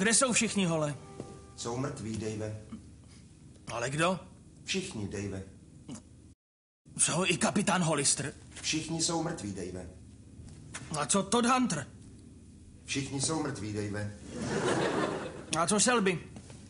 Kde jsou všichni, Hole? Jsou mrtví, Dave. Ale kdo? Všichni, Dave. Co, i kapitán Hollister? Všichni jsou mrtví, Dave. A co Todd Hunter? Všichni jsou mrtví, Dave. A co Selby?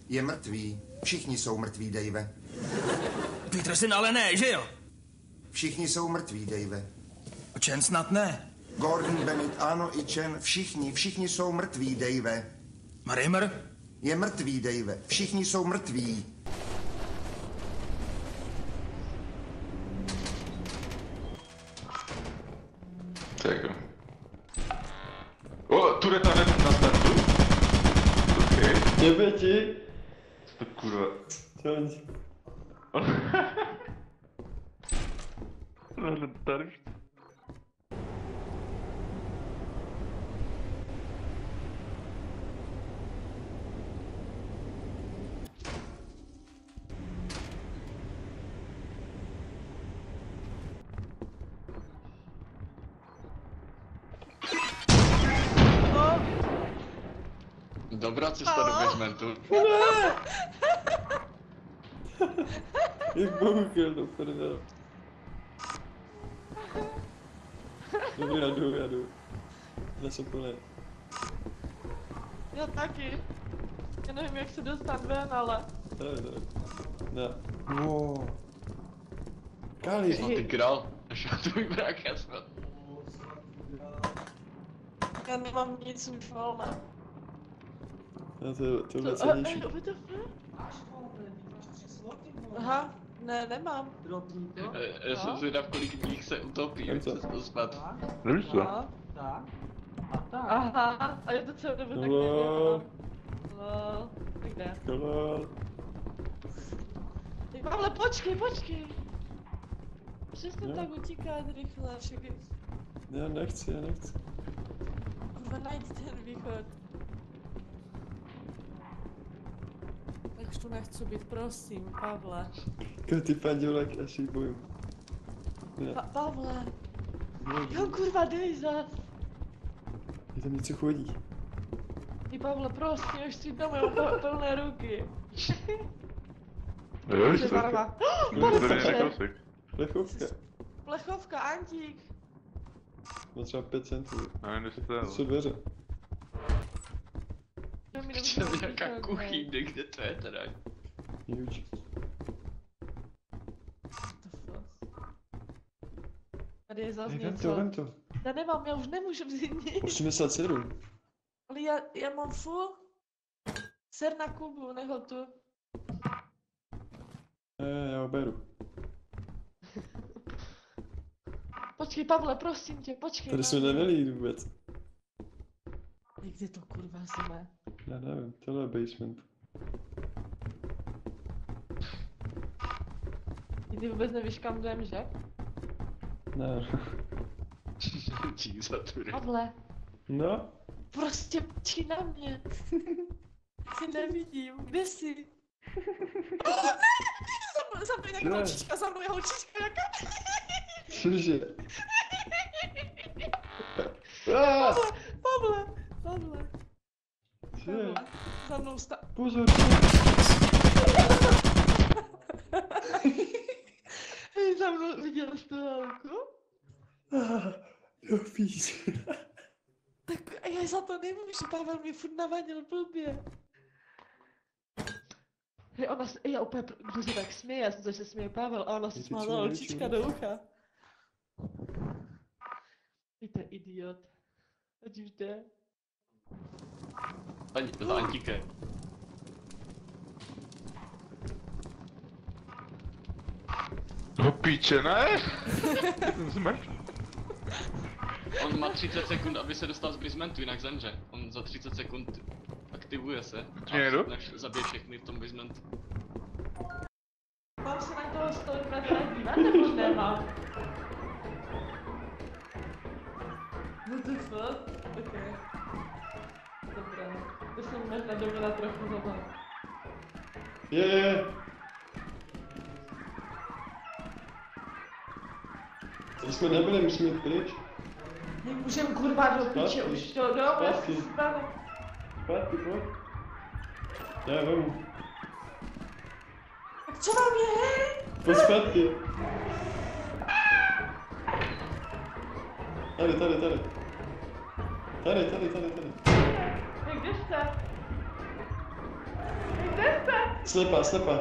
Je mrtvý. Všichni jsou mrtví, Dave. Peterson ale ne, že jo? Všichni jsou mrtví, Dave. Chen snad ne. Gordon Bennett, ano, i Chen. Všichni jsou mrtví, Dave. Rimmer? Je mrtvý, Dave. Všichni jsou mrtví. Tak. O, tureta hned na startu. Okej. Jebe ti. To kurva. Čo? Ale tady. Dobrá cesta do basementu. Jak bohužel do prdele. Dobrý, já jdu. Zase plné. Já taky. Já nevím, jak se dostat ven, ale... Tady. Ne. Wow. Kali. No ty král. Až já tvůj brák, já snad. Já nemám nic už volné. Já tohle cenější. Aha, ne, nemám. Já jsem zvědav, kolik nich se utopí, jak se to spad. Nevíš co? Aha, a je to celé dobu tak Lol. Lol, tak jde. Lol. Ty Pavle, počkej! Přestaň tak utíkat rychle, všechny. Já nechci. Kurva, najď ten východ. Tak už tu nechci být, prosím, Pavle. Ty pandulek, já si bojím. Pavle! Jo, kurva, dej zas! Je tam něco chodí. Ty Pavle, prosím, už si doma plné ruky. Jo, víš co? Barva. Tady je kousek. Plechovka. Plechovka, Antík. Má třeba 5 centů. A kde jste? To jsou dveře. Čo, nějaká kuchyň, kde to je teda? Huge. Tady je zase Vem něco. to. Já nemám, já už nemůžu vzít nic. 87. Ale já mám full ser na Kubu, neho tu. Já ho beru. Počkej, Pavle, prosím tě, počkej. Tady jsme neměli vůbec. Kde to kurva jsme? Já nevím, tohle je basement. Ty vůbec nevíš, kam jdem, že? Ne. Dík za tury. Pavle, No? prostě počkej na mě. Jsi nevidím, kde jsi? Za mnou nějaká holčička, jaká? Cože? Pavle. Co je? Za mnou Pozor. Hej, za mnou viděl jsi to holku? Jo, víš. Tak já za to nemůžu, Pavel mě furt navadil blbě. Hej, já úplně, kdo se tak směje, já jsem to, že se směje Pavel a ona se smála holčička do ucha. Víte, idiot. Ať už jde. Za Antíke. No píče, ne? Jsem zmrt. On má 30 sekund, aby se dostal z basementu, jinak zemře. On za 30 sekund aktivuje se Někdo? než zabije všechny v tom basementu. Mám se na toho 100 metrů dívat, nebo nemám? No to fakt? Ok. Dobré. To jsem možná dovedla trochu zabavit. Je. Když jsme nebyli, musíme jít pryč. Nemůžem kurva do piče, už to, no, já si stane. Zpátky, pojď. Já vím. Tak co mám je? Pojď zpátky. Tady. Tady. Hej, kde jste? Hej, kde jste? Slepa.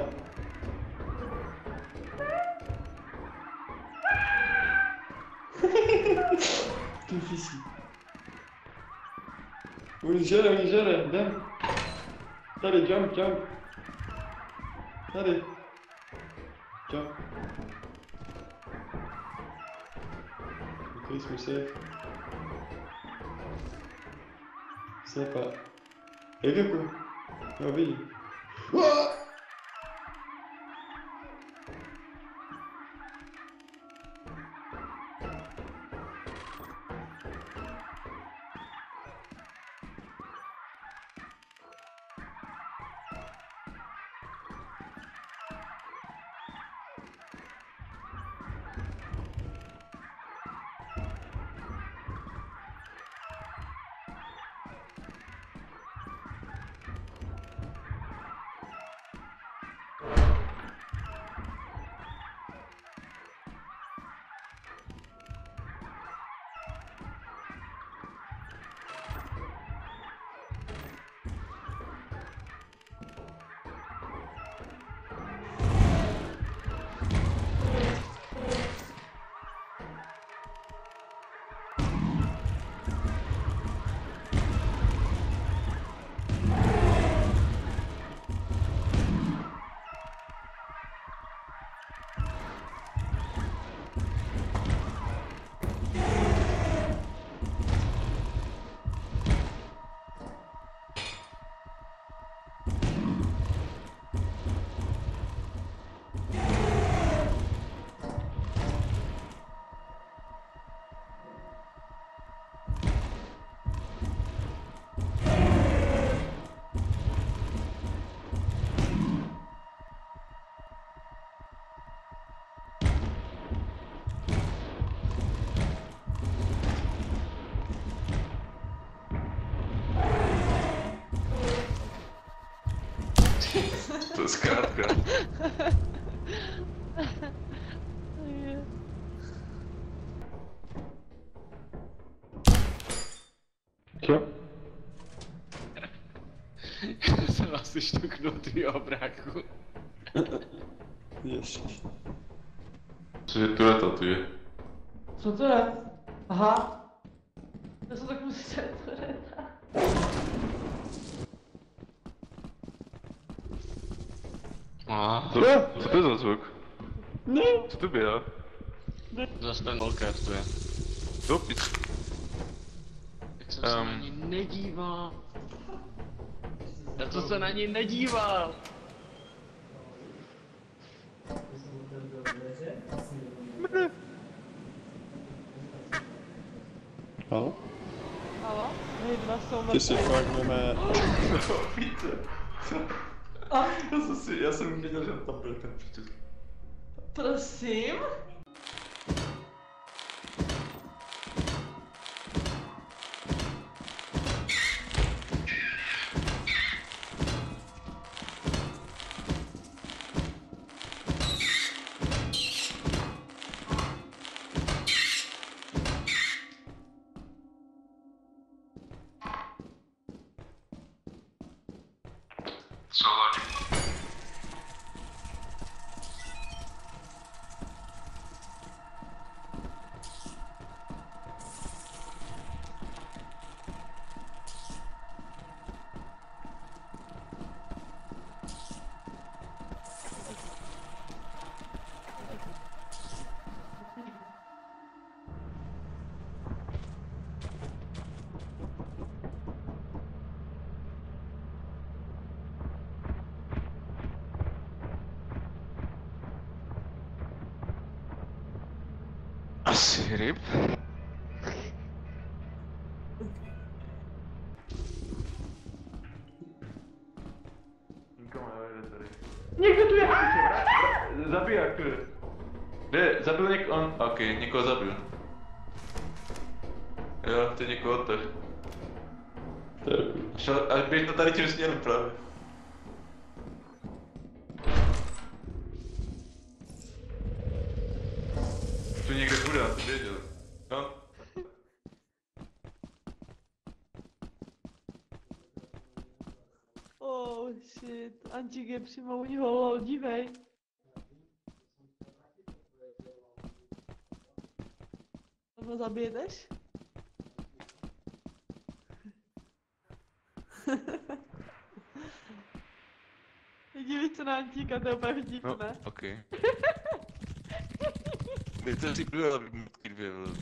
To je físí. Oni žere, jdem. Tady, jump. Tady. Jump. Ok, jsme safe. Slepa. Jak jako? Já vidím. To je zkrátka. Co? Já jsem asi štuknul tvýho bráchu. Ježiš. Cože Tureta tu je? Co to je? Aha. Já jsem tak musel Tureta. Co to je za zvuk? Ne. Co to bylo? Zas ten Volker tu je. To pič. Jak jsem se na ní nedíval. Já to se na ní nedíval. Halo? Halo? Hej, dva jsou Ty si mrtví. fakt nemá... No, víte. A, Já jsem viděl, že tam byl ten příčet. prosím? Co hodí? Asi ryb? Nikomu nevede tady. Někdo tu je! Zabiják tu je. Kde? Zabil někoho? Ok, někoho zabil. Jo, ty někoho odtah. To je... Šel, až běž to tady tím směrem právě. Oh shit, Antík je přímo u něho, lol, dívej. Ho zabiješ? Dívej se na Antíka, to je úplně No, vtipné. ok. Dejte si duel, aby mutky dvě, vole.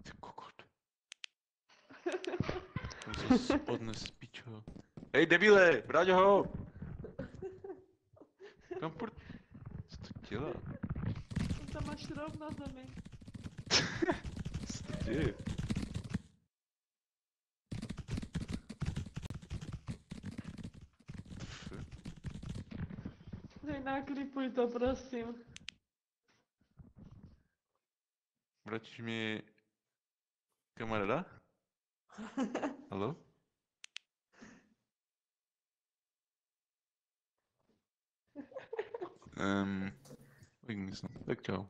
Ty kokot. On se spodne z pičo. Hej, debile, brať ho! Kam furt... Co to dělá? On tam má šroub na zemi. Co to děje? Dej naklipuj to, prosím. Vratíš mi... kamaráda? Haló? Uvidím se. Tak čau.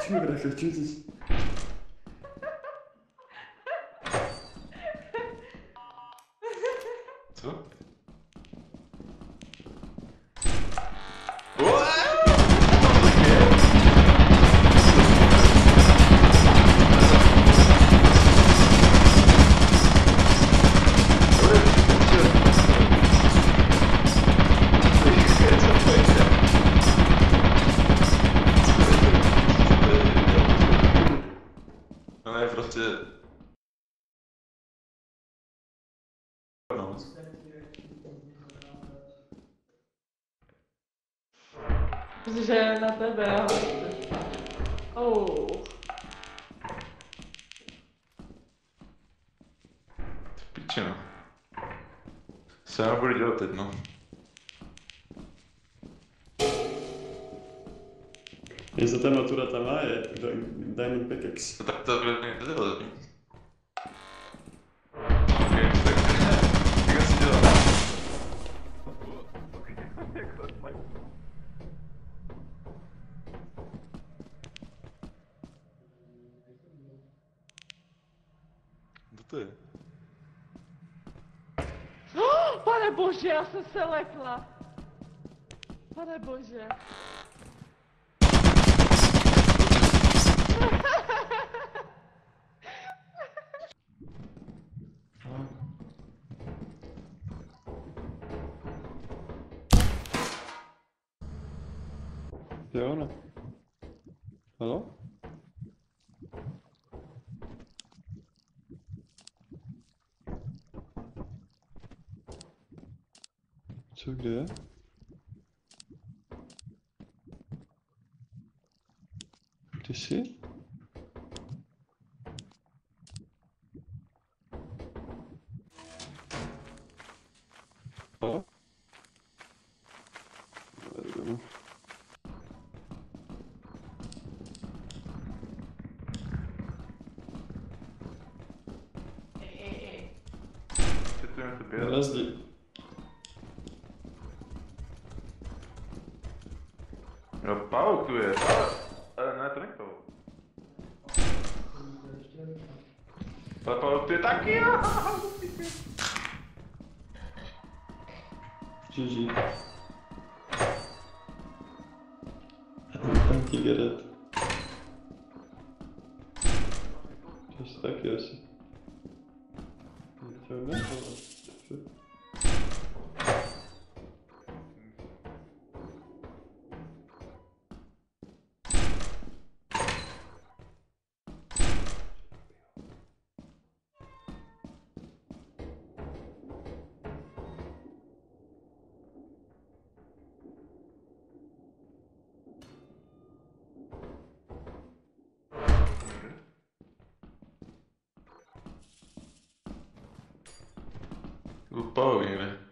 Ty brácho, čím jsi? Co? No ne, prostě... No. Že na tebe, ahoj. Oh. Piče, no. Co já budu dělat teď, no? Jestli ta matura tam má, je Diamond Pickaxe. No tak to bude nedělat. Ok, tak... Jak asi dělat? Kdo to je? Oh, pane bože, já jsem se lekla. Pane bože. Jo, no. Haló? Co, kde je? Ty jsi? Haló? No. Četujeme to pět. Narazí. No, Pavel tu je. Ne, to není Pavel. Ale Pavel tu je taky, jo. GG. Antigeret. To jest taky asi. To ne, Upal někde.